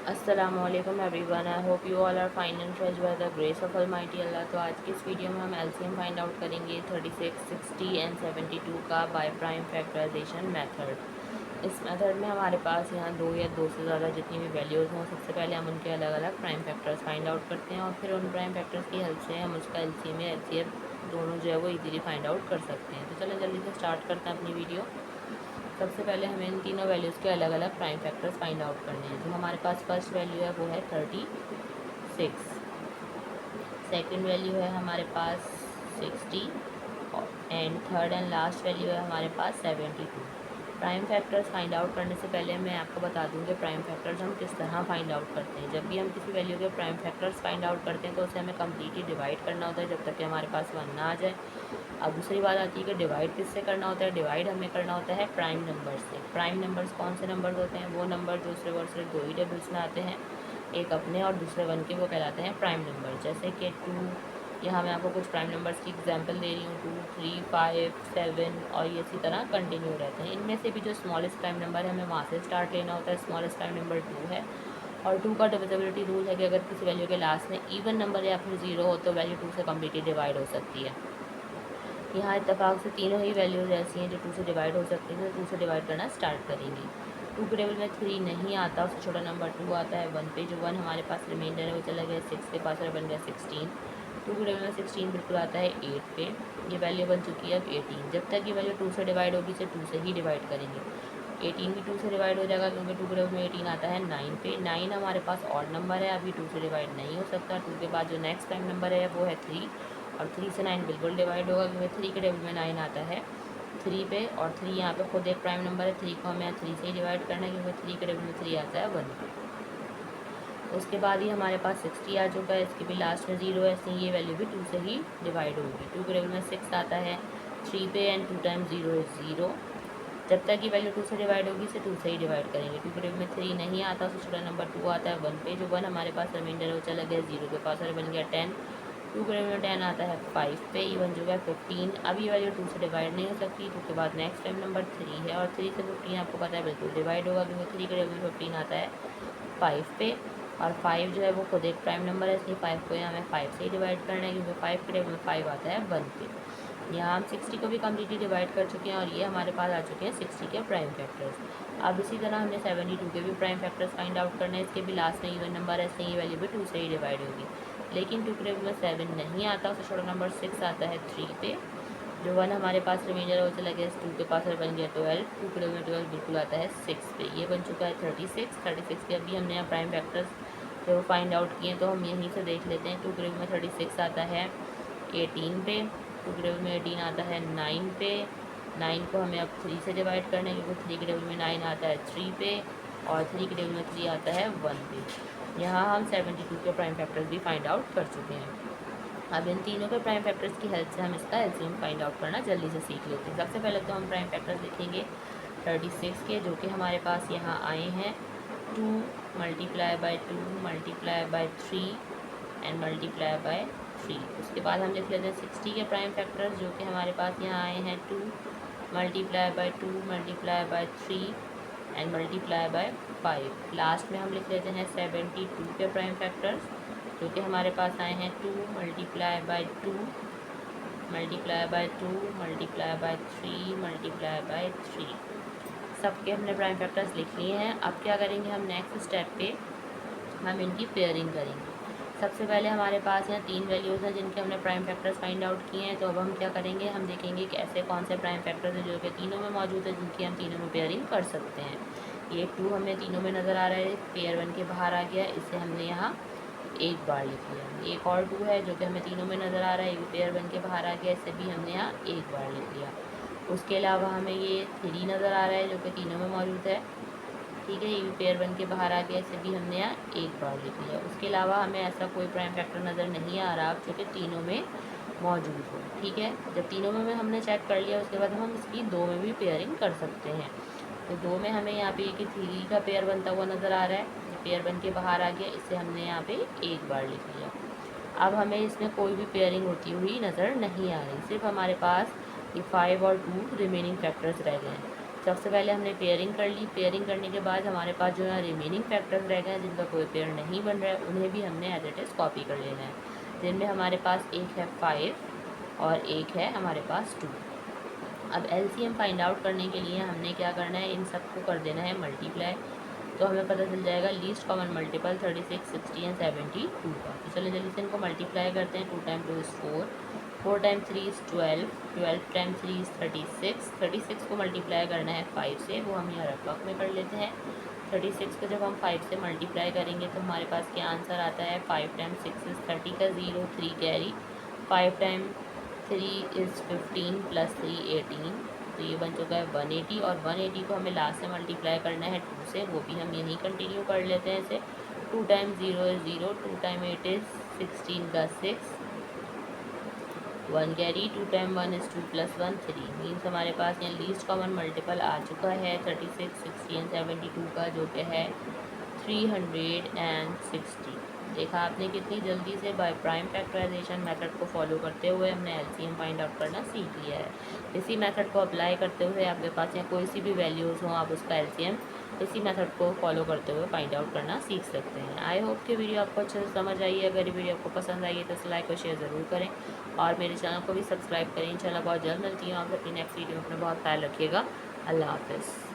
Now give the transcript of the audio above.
अस्सलामुअलैकुम everyone, I hope you all are fine and fresh by the grace of almighty Allah. तो आज की इस वीडियो में हम एलसीएम फाइंड आउट करेंगे 36, 60 एंड 72 का बाय प्राइम फैक्टराइजेशन मेथड। इस मेथड में हमारे पास यहाँ दो या दो से ज़्यादा जितनी भी वैल्यूज़ हों, सबसे पहले हम उनके अलग अलग प्राइम फैक्टर्स फाइंड आउट करते हैं और फिर उन प्राइम फैक्टर्स की हेल्प से हम उसका एलसीएम या एचसीएफ दोनों जो है वो इजीली फाइंड आउट कर सकते हैं। तो चलें जल्दी से स्टार्ट करते हैं अपनी वीडियो। सबसे पहले हमें इन तीनों वैल्यूज़ के अलग अलग प्राइम फैक्टर्स फाइंड आउट करने हैं। जो हमारे पास फर्स्ट वैल्यू है वो है 36, सेकंड वैल्यू है हमारे पास 60 and third and last value है हमारे पास 72। प्राइम फैक्टर्स फाइंड आउट करने से पहले मैं आपको बता दूं कि प्राइम फैक्टर्स हम किस तरह फाइंड आउट करते हैं। जब भी हम किसी वैल्यू के प्राइम फैक्टर्स फाइंड आउट करते हैं तो उसे हमें कम्प्लीटली डिवाइड करना होता है जब तक कि हमारे पास 1 ना आ जाए। अब दूसरी बात आती है कि डिवाइड किससे करना होता है। डिवाइड हमें करना होता है प्राइम नंबर से। प्राइम नंबर्स कौन से नंबर्स होते हैं? वो नंबर जो सिर्फ और सिर्फ दो ही टेबल्स में आते हैं, एक अपने और दूसरे वन के, वो कहलाते हैं प्राइम नंबर। जैसे कि 2, यहाँ मैं आपको कुछ प्राइम नंबर्स की एग्जांपल दे रही हूँ। 2, 3, 5, 7 और ये इसी तरह कंटिन्यू रहते हैं। इनमें से भी जो स्मॉलेस्ट प्राइम नंबर है हमें वहाँ से स्टार्ट लेना होता है। स्मॉलेस्ट प्राइम नंबर 2 है और 2 का डिविजिबिलिटी रूल है कि अगर किसी वैल्यू के लास्ट में इवन नंबर या फिर 0 हो तो वैल्यू 2 से कम्प्लीटली डिवाइड हो सकती है। यहाँ इत्तेफाक से तीनों ही वैल्यूज़ ऐसी हैं जो 2 से डिवाइड हो सकती हैं, तो 2 से डिवाइड करना स्टार्ट करेंगे। 2 के टेबल में 3 नहीं आता, उससे छोटा नंबर 2 आता है 1 पे। जो 1 हमारे पास रिमाइंडर है वो चला गया 6 के पास और बन गया 16। 2 के टेबल में 16 बिल्कुल आता है 8 पे। ये वैल्यू बन चुकी है अब 18। जब तक ये वैल्यू 2 से डिवाइड होगी इसे 2 से ही डिवाइड करेंगे। 18 भी 2 से डिवाइड हो जाएगा क्योंकि 2 के टेबल में 18 आता है 9 पे। 9 हमारे पास ऑड नंबर है, अभी 2 से डिवाइड नहीं हो सकता। 2 के बाद जो नेक्स्ट प्राइम नंबर है वो है 3 और 3 से 9 बिल्कुल डिवाइड होगा क्योंकि 3 के टेबल में 9 आता है 3 पे और 3 यहाँ पे खुद एक प्राइम नंबर है। 3 को हमें 3 से ही डिवाइड करना है क्योंकि 3 के टेबल में 3 आता है 1 पे। उसके बाद ही हमारे पास 60 आ चुका है, इसके भी लास्ट में 0 है, इसलिए ये वैल्यू भी 2 से ही डिवाइड होगी। 2 के टेबल में 6 आता है 3 पे एंड 2 टाइम्स 0 इज़ 0। जब तक ये वैल्यू 2 से डिवाइड होगी इसे 2 से ही डिवाइड करेंगे। 2 के टेबल में 3 नहीं आता, उससे छोटा नंबर 2 आता है 1 पे। जो 1 हमारे पास रिमाइंडर है वो चला गया 0 के पास और बन गया 10। 2 के टेबल में 10 आता है 5 पे, ये बन चुका है 15। अब ये वैल्यू 2 से डिवाइड नहीं हो सकती। 2 के बाद नेक्स्ट टाइम नंबर 3 है और 3 से 15 आपको पता है बिल्कुल डिवाइड होगा क्योंकि 3 के टेबल में 15 आता है 5 पे और 5 जो है वो खुद एक प्राइम नंबर है, इसलिए 5 को यहाँ हमें 5 से ही डिवाइड करना है क्योंकि 5 के टेबल में 5 आता है 1 पे। यहाँ हम 60 को भी कम्प्लीटली डिवाइड कर चुके हैं और ये हमारे पास आ चुके हैं 60 के प्राइम फैक्टर्स। अब इसी तरह हमने 72 के भी प्राइम फैक्टर्स फाइंड आउट करना है। इसके भी लास्ट में इवन नंबर है, इसलिए ये वैल्यू भी 2 से ही डिवाइड होगी। लेकिन 2 के टेबल में 7 नहीं आता, उससे छोटा नंबर 6 आता है 3 पे। जो 1 हमारे पास रिमाइंडर है वो चला गया 2 के पास और बन गया 12। 2 के टेबल में 12 बिल्कुल आता है 6 पे, ये बन चुका है 36। 36 के अभी हमने यहाँ प्राइम फैक्टर्स जो फाइंड आउट किए तो हम यहीं से देख लेते हैं। 2 के टेबल में 36 आता है 18 पे। 2 के टेबल में 18 आता है 9 पे। 9 को हमें अब 3 से डिवाइड करना है क्योंकि 3 के टेबल में 9 आता है 3 पे और 3 के टेबल में 3 आता है 1 पे। यहाँ हम 72 के प्राइम फैक्टर्स भी फाइंड आउट कर चुके हैं। अब इन तीनों के प्राइम फैक्टर्स की हेल्प से हम इसका एलसीएम फाइंड आउट करना जल्दी से सीख लेते हैं। सबसे पहले तो हम प्राइम फैक्टर्स लिखेंगे 36 के, जो कि हमारे पास यहाँ आए हैं 2 multiply by 2 multiply by 3 and multiply by 3। उसके बाद हम लिख लेते हैं 60 के प्राइम फैक्टर्स, जो कि हमारे पास यहाँ आए हैं 2 multiply by 2 multiply by 3 and multiply by 5। Last में हम लिख लेते हैं 72 के प्राइम फैक्टर्स, जो कि हमारे पास आए हैं 2 multiply by 2 multiply by 2 multiply by 3 multiply by 3। सबके हमने प्राइम फैक्टर्स लिख लिए हैं। अब क्या करेंगे हम नेक्स्ट स्टेप पे हम इनकी पेयरिंग करेंगे। सबसे पहले हमारे पास यहाँ 3 वैल्यूज़ हैं जिनके हमने प्राइम फैक्टर्स फाइंड आउट किए हैं। तो अब हम क्या करेंगे, हम देखेंगे कि ऐसे कौन से प्राइम फैक्टर्स हैं जो कि तीनों में मौजूद है जिनकी हम तीनों में पेयरिंग कर सकते हैं। ये 2 हमें तीनों में नज़र आ रहा है, पेयर 1 के बाहर आ गया, इसे हमने यहाँ एक बार लिख लिया। एक और 2 है जो कि हमें तीनों में नज़र आ रहा है, ये पेयर 1 के बाहर आ गया, इसे भी हमने यहाँ एक बार लिख लिया। उसके अलावा हमें ये 3 नज़र आ रहा है जो कि तीनों में मौजूद है, ठीक है, ये भी पेयर 1 के बाहर आ गया, इसे भी हमने यहाँ एक बार लिख लिया। उसके अलावा हमें ऐसा कोई प्राइम फैक्टर नज़र नहीं आ रहा जो कि तीनों में मौजूद हो, ठीक है। जब तीनों में हमने चेक कर लिया उसके बाद हम इसकी 2 में भी पेयरिंग कर सकते हैं। तो 2 में हमें यहाँ पे कि 3 का पेयर बनता हुआ नज़र आ रहा है, पेयर 1 के बाहर आ गया, इसे हमने यहाँ पे एक बार लिख लिया। अब हमें इसमें कोई भी पेयरिंग होती हुई नज़र नहीं आ रही, सिर्फ हमारे पास ये 5 और 2 रिमेनिंग फैक्टर्स रह गए हैं। सबसे पहले हमने पेयरिंग कर ली। पेयरिंग करने के बाद हमारे पास जो है रिमेनिंग फैक्टर्स रह गए हैं जिनका कोई पेयर नहीं बन रहा है, उन्हें भी हमने एज इट इज़ कॉपी कर लेना है, जिनमें हमारे पास एक है 5 और एक है हमारे पास 2। अब एलसीएम फाइंड आउट करने के लिए हमने क्या करना है, इन सबको कर देना है मल्टीप्लाई। तो हमें पता चल जाएगा लीस्ट कॉमन मल्टीपल 36, 60 एंड 72 का। तो चलिए जल्दी से इनको मल्टीप्लाई करते हैं। 2 time 2 is 4, 4 time 3 is 12, 12 time 3 is 36, 36 को मल्टीप्लाई करना है 5 से, वो हम यहाँ रफ वर्क में कर लेते हैं। 36 को जब हम 5 से मल्टीप्लाई करेंगे तो हमारे पास क्या आंसर आता है, 5 टाइम 6 इज़ 30 का 0, 3 कैरी, 5 टाइम 3 इज़ 15 प्लस 3 18, तो ये बन चुका है 180। और 180 को हमें लास्ट से मल्टीप्लाई करना है 2 से, वो भी हम यहीं कंटिन्यू कर लेते हैं इसे। 2 टाइम 0 इज़ 0, 2 टाइम 8 इज़ 16 का 6, 1 carry, 2 time 1 is 2 plus 1 3। Means हमारे पास यहाँ लीस्ट कॉमन मल्टीपल आ चुका है 36, 60 एंड 72 का, जो कि है 360। देखा आपने कितनी जल्दी से बाय प्राइम फैक्टराइजेशन मेथड को फॉलो करते हुए हमने एलसीएम फाइंड आउट करना सीख लिया है। इसी मेथड को अप्लाई करते हुए आपके पास या कोई सी भी वैल्यूज़ हों, आप उसका एलसीएम इसी मेथड को फॉलो करते हुए फाइंड आउट करना सीख सकते हैं। आई होप कि वीडियो आपको अच्छे से समझ आई है। अगर ये वीडियो आपको पसंद आई है तो इसे लाइक और शेयर ज़रूर करें और मेरे चैनल को भी सब्सक्राइब करें। इंशाल्लाह बहुत जल्द मिलती हूँ आपसे अपनी नेक्स्ट वीडियो में। अपना बहुत ख्याल रखिएगा। अल्लाह हाफ़िज़।